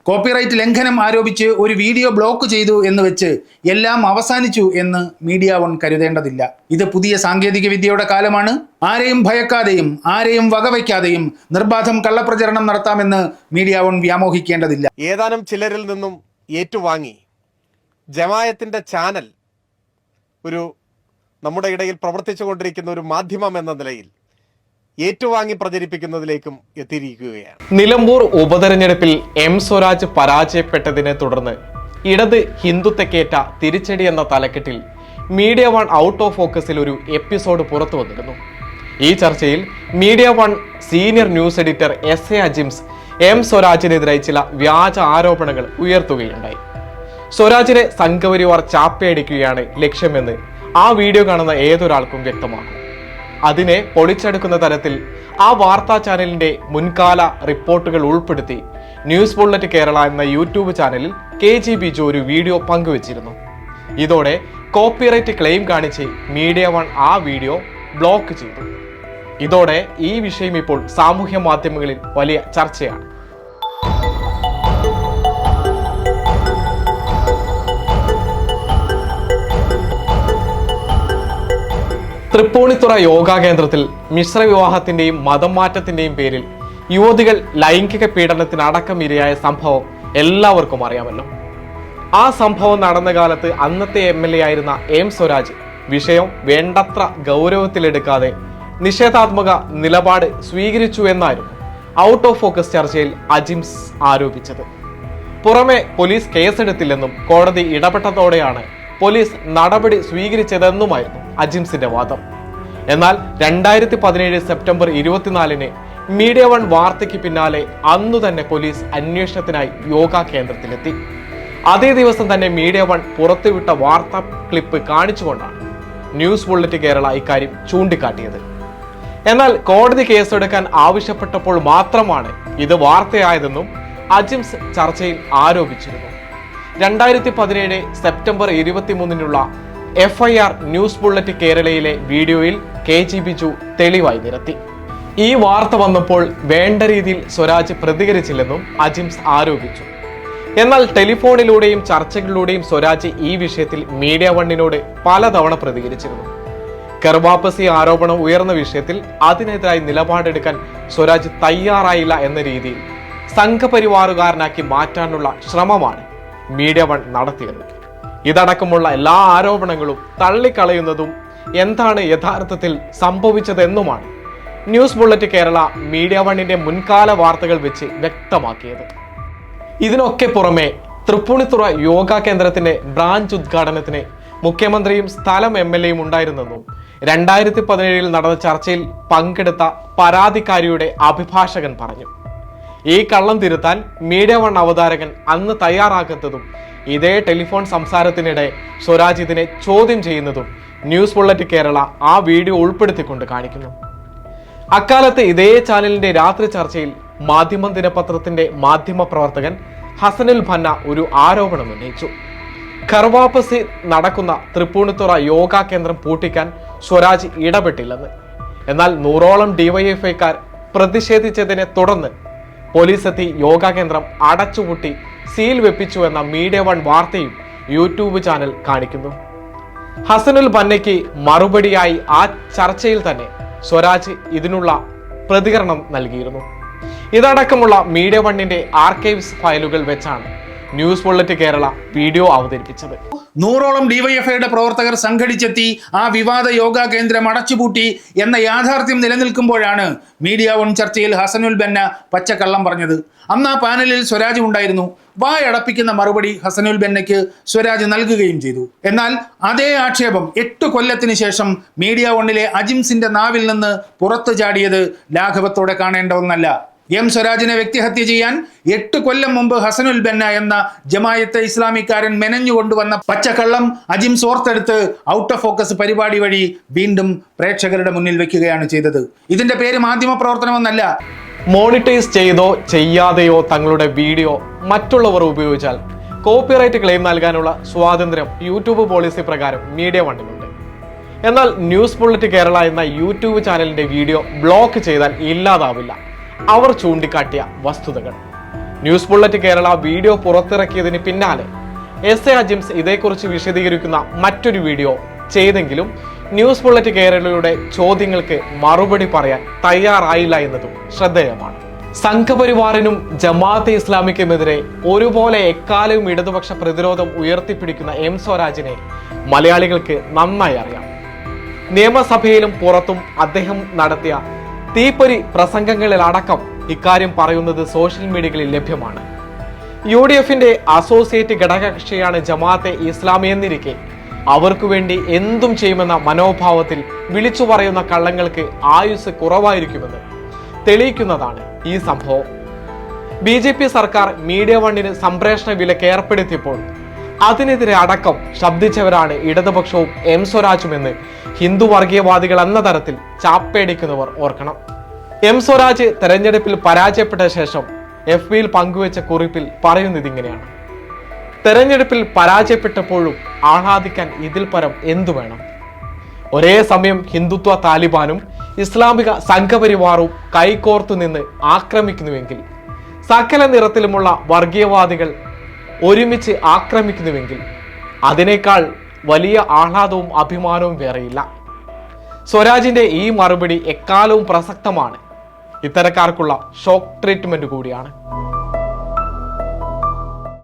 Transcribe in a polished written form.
Copyright ലംഘനം ആരോപിച്ച് ഒരു വീഡിയോ ബ്ലോക്ക് ചെയ്തു എന്ന് വെച്ച് എല്ലാം അവസാനിച്ചു എന്ന് മീഡിയ വൺ കരുതേണ്ടതില്ല. ഇത് പുതിയ സാങ്കേതിക വിദ്യയുടെ കാലമാണ്. ആരെയും ഭയക്കാതെയും ആരെയും വകവയ്ക്കാതെയും നിർബാധം കള്ളപ്രചരണം നടത്താമെന്ന് മീഡിയ വൺ വ്യാമോഹിക്കേണ്ടതില്ല. ഏതാനും ചിലരിൽ നിന്നും ഏറ്റുവാങ്ങി ജമായത്തിന്റെ ചാനൽ നമ്മുടെ ഇടയിൽ പ്രവർത്തിച്ചുകൊണ്ടിരിക്കുന്ന ഒരു മാധ്യമം എന്ന നിലയിൽ ഏറ്റുവാങ്ങി പ്രചരിപ്പിക്കുന്നതിലേക്കും എത്തിയിരിക്കുകയാണ്. നിലമ്പൂർ ഉപതെരഞ്ഞെടുപ്പിൽ എം സ്വരാജ് പരാജയപ്പെട്ടതിനെ തുടർന്ന് ഇടത് ഹിന്ദുത്വക്കേറ്റ തിരിച്ചടി എന്ന തലക്കെട്ടിൽ മീഡിയ വൺ ഔട്ട് ഓഫ് ഫോക്കസിൽ ഒരു എപ്പിസോഡ് പുറത്തു വന്നിരുന്നു. ഈ ചർച്ചയിൽ media one senior news editor SA Ajims M സ്വരാജിനെതിരായി ചില വ്യാജ ആരോപണങ്ങൾ ഉയർത്തുകയുണ്ടായി. സ്വരാജിനെ സംഘപരിവാർ ചാപ്പയടിക്കുകയാണ് ലക്ഷ്യമെന്ന് ആ വീഡിയോ കാണുന്ന ഏതൊരാൾക്കും വ്യക്തമാകും. അതിനെ പൊളിച്ചെടുക്കുന്ന തരത്തിൽ ആ വാർത്താ ചാനലിന്റെ മുൻകാല റിപ്പോർട്ടുകൾ ഉൾപ്പെടുത്തി ന്യൂസ് ബുള്ളറ്റ് കേരള എന്ന യൂട്യൂബ് ചാനലിൽ KG ബിജു ഒരു വീഡിയോ പങ്കുവച്ചിരുന്നു. ഇതോടെ കോപ്പിറൈറ്റ് ക്ലെയിം കാണിച്ച് മീഡിയ വൺ ആ വീഡിയോ ബ്ലോക്ക് ചെയ്തു. ഇതോടെ ഈ വിഷയം ഇപ്പോൾ സാമൂഹ്യ മാധ്യമങ്ങളിൽ വലിയ ചർച്ചയാണ്. തൃപ്പൂണിത്തുറ യോഗാ കേന്ദ്രത്തിൽ മിശ്ര വിവാഹത്തിന്റെയും മതം മാറ്റത്തിന്റെയും പേരിൽ യുവതികൾ ലൈംഗിക പീഡനത്തിനടക്കം ഇരയായ സംഭവം എല്ലാവർക്കും അറിയാമല്ലോ. ആ സംഭവം നടന്ന കാലത്ത് അന്നത്തെ MLA ആയിരുന്ന എം സ്വരാജ് വിഷയം വേണ്ടത്ര ഗൗരവത്തിലെടുക്കാതെ നിഷേധാത്മക നിലപാട് സ്വീകരിച്ചു എന്നായിരുന്നു ഔട്ട് ഓഫ് ഫോക്കസ് ചർച്ചയിൽ അജിംസ് ആരോപിച്ചത്. പുറമെ പോലീസ് കേസെടുത്തില്ലെന്നും കോടതി ഇടപെട്ടതോടെയാണ് പോലീസ് നടപടി സ്വീകരിച്ചതെന്നുമായിരുന്നു അജിംസിന്റെ വാദം. എന്നാൽ 2017 സെപ്റ്റംബർ 24 മീഡിയ വൺ വാർത്തയ്ക്ക് പിന്നാലെ അന്നു തന്നെ പോലീസ് അന്വേഷണത്തിനായി യോഗാ കേന്ദ്രത്തിലെത്തി. അതേ ദിവസം തന്നെ മീഡിയ വൺ പുറത്തുവിട്ട വാർത്താ ക്ലിപ്പ് കാണിച്ചുകൊണ്ടാണ് ന്യൂസ് ബുള്ളറ്റ് കേരള ഇക്കാര്യം ചൂണ്ടിക്കാട്ടിയത്. എന്നാൽ കോടതി കേസെടുക്കാൻ ആവശ്യപ്പെട്ടപ്പോൾ മാത്രമാണ് ഇത് വാർത്തയായതെന്നും അജിംസ് ചർച്ചയിൽ ആരോപിച്ചിരുന്നു. 2017 സെപ്റ്റംബർ 23 FIR ന്യൂസ് ബുള്ളറ്റ് കേരളയിലെ വീഡിയോയിൽ KG ബിജു തെളിവായി നിരത്തി. ഈ വാർത്ത വന്നപ്പോൾ വേണ്ട രീതിയിൽ സ്വരാജ് പ്രതികരിച്ചില്ലെന്നും അജിംസ് ആരോപിച്ചു. എന്നാൽ ടെലിഫോണിലൂടെയും ചർച്ചകളിലൂടെയും സ്വരാജ് ഈ വിഷയത്തിൽ മീഡിയ വണ്ണിനോട് പലതവണ പ്രതികരിച്ചിരുന്നു. കർവാപ്പസി ആരോപണം ഉയർന്ന വിഷയത്തിൽ അതിനെതിരായി നിലപാടെടുക്കാൻ സ്വരാജ് തയ്യാറായില്ല എന്ന രീതിയിൽ സംഘപരിവാറുകാരനാക്കി മാറ്റാനുള്ള ശ്രമമാണ് മീഡിയ വൺ നടത്തിയത്. ഇതടക്കമുള്ള എല്ലാ ആരോപണങ്ങളും തള്ളിക്കളയുന്നതും എന്താണ് യഥാർത്ഥത്തിൽ സംഭവിച്ചതെന്നുമാണ് ന്യൂസ് ബുള്ളറ്റ് കേരള മീഡിയ വണ്ണിന്റെ മുൻകാല വാർത്തകൾ വെച്ച് വ്യക്തമാക്കിയത്. ഇതിനൊക്കെ പുറമെ തൃപ്പൂണിത്തുറ യോഗാ കേന്ദ്രത്തിന്റെ ബ്രാഞ്ച് ഉദ്ഘാടനത്തിന് മുഖ്യമന്ത്രിയും സ്ഥലം MLA ഉണ്ടായിരുന്നെന്നും 2017 നടന്ന ചർച്ചയിൽ പങ്കെടുത്ത പരാതിക്കാരിയുടെ അഭിഭാഷകൻ പറഞ്ഞു. ഈ കള്ളം തിരുത്താൻ മീഡിയ വൺ അവതാരകൻ അന്ന് തയ്യാറാക്കുന്നതും ഇതേ ടെലിഫോൺ സംസാരത്തിനിടെ സ്വരാജ് ഇതിനെ ചോദ്യം ചെയ്യുന്നതും ന്യൂസ് ബുള്ളറ്റ് കേരള ആ വീഡിയോ ഉൾപ്പെടുത്തിക്കൊണ്ട് കാണിക്കുന്നു. അക്കാലത്ത് ഇതേ ചാനലിന്റെ രാത്രി ചർച്ചയിൽ മാധ്യമം ദിനപത്രത്തിന്റെ മാധ്യമ പ്രവർത്തകൻ ഹസനുൽ ബന്ന ഒരു ആരോപണം ഉന്നയിച്ചു. കർവാപ്പസി നടക്കുന്ന തൃപ്പൂണിത്തുറ യോഗാ കേന്ദ്രം പൂട്ടിക്കാൻ സ്വരാജ് ഇടപെട്ടില്ലെന്ന്. എന്നാൽ 100ഓളം DYFIക്കാർ പ്രതിഷേധിച്ചതിനെ തുടർന്ന് പോലീസ് എത്തി യോഗാ കേന്ദ്രം അടച്ചുപൂട്ടി സീൽ വെപ്പിച്ചു എന്ന മീഡിയ വൺ വാർത്തയും യൂട്യൂബ് ചാനൽ കാണിക്കുന്നു. ഹസനുൽ ബന്നയ്ക്ക് മറുപടിയായി ആ ചർച്ചയിൽ തന്നെ സ്വരാജ് ഇതിനുള്ള പ്രതികരണം നൽകിയിരുന്നു. ഇതടക്കമുള്ള മീഡിയ വണ്ണിന്റെ ആർക്കൈവ്സ് ഫയലുകൾ വെച്ചാണ് ന്യൂസ് ബുള്ളറ്റ് കേരള വീഡിയോ അവതരിപ്പിച്ചത്. 100ഓളം DYFIയുടെ പ്രവർത്തകർ സംഘടിച്ചെത്തി ആ വിവാദ യോഗാ കേന്ദ്രം അടച്ചുപൂട്ടി എന്ന യാഥാർത്ഥ്യം നിലനിൽക്കുമ്പോഴാണ് മീഡിയ വൺ ചർച്ചയിൽ ഹസനുൽ ബന്ന പച്ചക്കള്ളം പറഞ്ഞത്. അന്ന് ആ പാനലിൽ സ്വരാജ് ഉണ്ടായിരുന്നു. വായടപ്പിക്കുന്ന മറുപടി ഹസനുൽ ബന്നയ്ക്ക് സ്വരാജ് നൽകുകയും ചെയ്തു. എന്നാൽ അതേ ആക്ഷേപം 8 കൊല്ലത്തിന് ശേഷം മീഡിയ വണ്ണിലെ അജിംസിന്റെ നാവിൽ നിന്ന് പുറത്തു ചാടിയത് ലാഘവത്തോടെ കാണേണ്ട ഒന്നല്ല. എം സ്വരാജിനെ വ്യക്തിഹത്യ ചെയ്യാൻ 8 കൊല്ലം മുമ്പ് ഹസനുൽ ബന്ന എന്ന ജമായത്തെ ഇസ്ലാമിക്കാരൻ മെനഞ്ഞുകൊണ്ടുവന്ന പച്ചക്കള്ളം അജിംസ് ഓർത്തെടുത്ത് ഔട്ട് ഓഫ് ഫോക്കസ് പരിപാടി വഴി വീണ്ടും പ്രേക്ഷകരുടെ മുന്നിൽ വെക്കുകയാണ് ചെയ്തത്. ഇതിന്റെ പേര് മാധ്യമ പ്രവർത്തനമെന്നല്ല. മോണിറ്റൈസ് ചെയ്തോ ചെയ്യാതെയോ തങ്ങളുടെ വീഡിയോ മറ്റുള്ളവർ ഉപയോഗിച്ചാൽ കോപ്പിറൈറ്റ് ക്ലെയിം നൽകാനുള്ള സ്വാതന്ത്ര്യം യൂട്യൂബ് പോളിസി പ്രകാരം മീഡിയ വണ്ണിനുണ്ട്. എന്നാൽ ന്യൂസ് ബുള്ളറ്റ് കേരള എന്ന യൂട്യൂബ് ചാനലിന്റെ വീഡിയോ ബ്ലോക്ക് ചെയ്താൽ ഇല്ലാതാവില്ല അവർ ചൂണ്ടിക്കാട്ടിയ വസ്തുതകൾ. ന്യൂസ് ബുള്ളറ്റ് കേരള വീഡിയോ പുറത്തിറക്കിയതിന് പിന്നാലെ എസ് എ അജിംസ് ഇതേക്കുറിച്ച് വിശദീകരിക്കുന്ന മറ്റൊരു വീഡിയോ ചെയ്തെങ്കിലും ന്യൂസ് ബുള്ളറ്റ് കേരളയുടെ ചോദ്യങ്ങൾക്ക് മറുപടി പറയാൻ തയ്യാറായില്ല എന്നതും ശ്രദ്ധേയമാണ്. സംഘപരിവാറിനും ജമാഅത്തെ ഇസ്ലാമിക്കുമെതിരെ ഒരുപോലെ എക്കാലവും ഇടതുപക്ഷ പ്രതിരോധം ഉയർത്തിപ്പിടിക്കുന്ന എം സ്വരാജിനെ മലയാളികൾക്ക് നന്നായി അറിയാം. നിയമസഭയിലും പുറത്തും അദ്ദേഹം നടത്തിയ തീപ്പൊരി പ്രസംഗങ്ങളിലടക്കം ഇക്കാര്യം പറയുന്നത് സോഷ്യൽ മീഡിയകളിൽ ലഭ്യമാണ്. UDFന്റെ അസോസിയേറ്റ് ഘടകകക്ഷിയാണ് ജമാഅത്തെ ഇസ്ലാമി എന്നിരിക്കെ അവർക്കു വേണ്ടി എന്തും ചെയ്യുമെന്ന മനോഭാവത്തിൽ വിളിച്ചു പറയുന്ന കള്ളങ്ങൾക്ക് ആയുസ് കുറവായിരിക്കുമെന്ന് തെളിയിക്കുന്നതാണ് ഈ സംഭവം. BJP സർക്കാർ മീഡിയ വണ്ണിന് സംപ്രേഷണ വിലക്ക് ഏർപ്പെടുത്തിയപ്പോൾ അതിനെതിരെ അടക്കം ശബ്ദിച്ചവരാണ് ഇടതുപക്ഷവും എം സ്വരാജുമെന്ന് ഹിന്ദു വർഗീയവാദികൾ എന്ന തരത്തിൽ ചാപ്പേടിക്കുന്നവർ ഓർക്കണം. എം സ്വരാജ് തെരഞ്ഞെടുപ്പിൽ പരാജയപ്പെട്ട ശേഷം FBയിൽ പങ്കുവെച്ച കുറിപ്പിൽ പറയുന്നത് ഇങ്ങനെയാണ്: തെരഞ്ഞെടുപ്പിൽ പരാജയപ്പെട്ടപ്പോഴും ആഹ്ലാദിക്കാൻ ഇതിൽ പരം എന്തു വേണം? ഒരേ സമയം ഹിന്ദുത്വ താലിബാനും ഇസ്ലാമിക സംഘപരിവാറും കൈകോർത്തു നിന്ന് ആക്രമിക്കുന്നുവെങ്കിൽ, സകല നിറത്തിലുമുള്ള വർഗീയവാദികൾ ഒരുമിച്ച് ആക്രമിക്കുന്നുവെങ്കിൽ അതിനേക്കാൾ വലിയ ആഹ്ലാദവും അഭിമാനവും വേറെയില്ല. സ്വരാജിന്റെ ഈ മറുപടി എക്കാലവും പ്രസക്തമാണ്. ഇത്തരക്കാർക്കുള്ള ഷോക്ക് ട്രീറ്റ്മെന്റ് കൂടിയാണ്.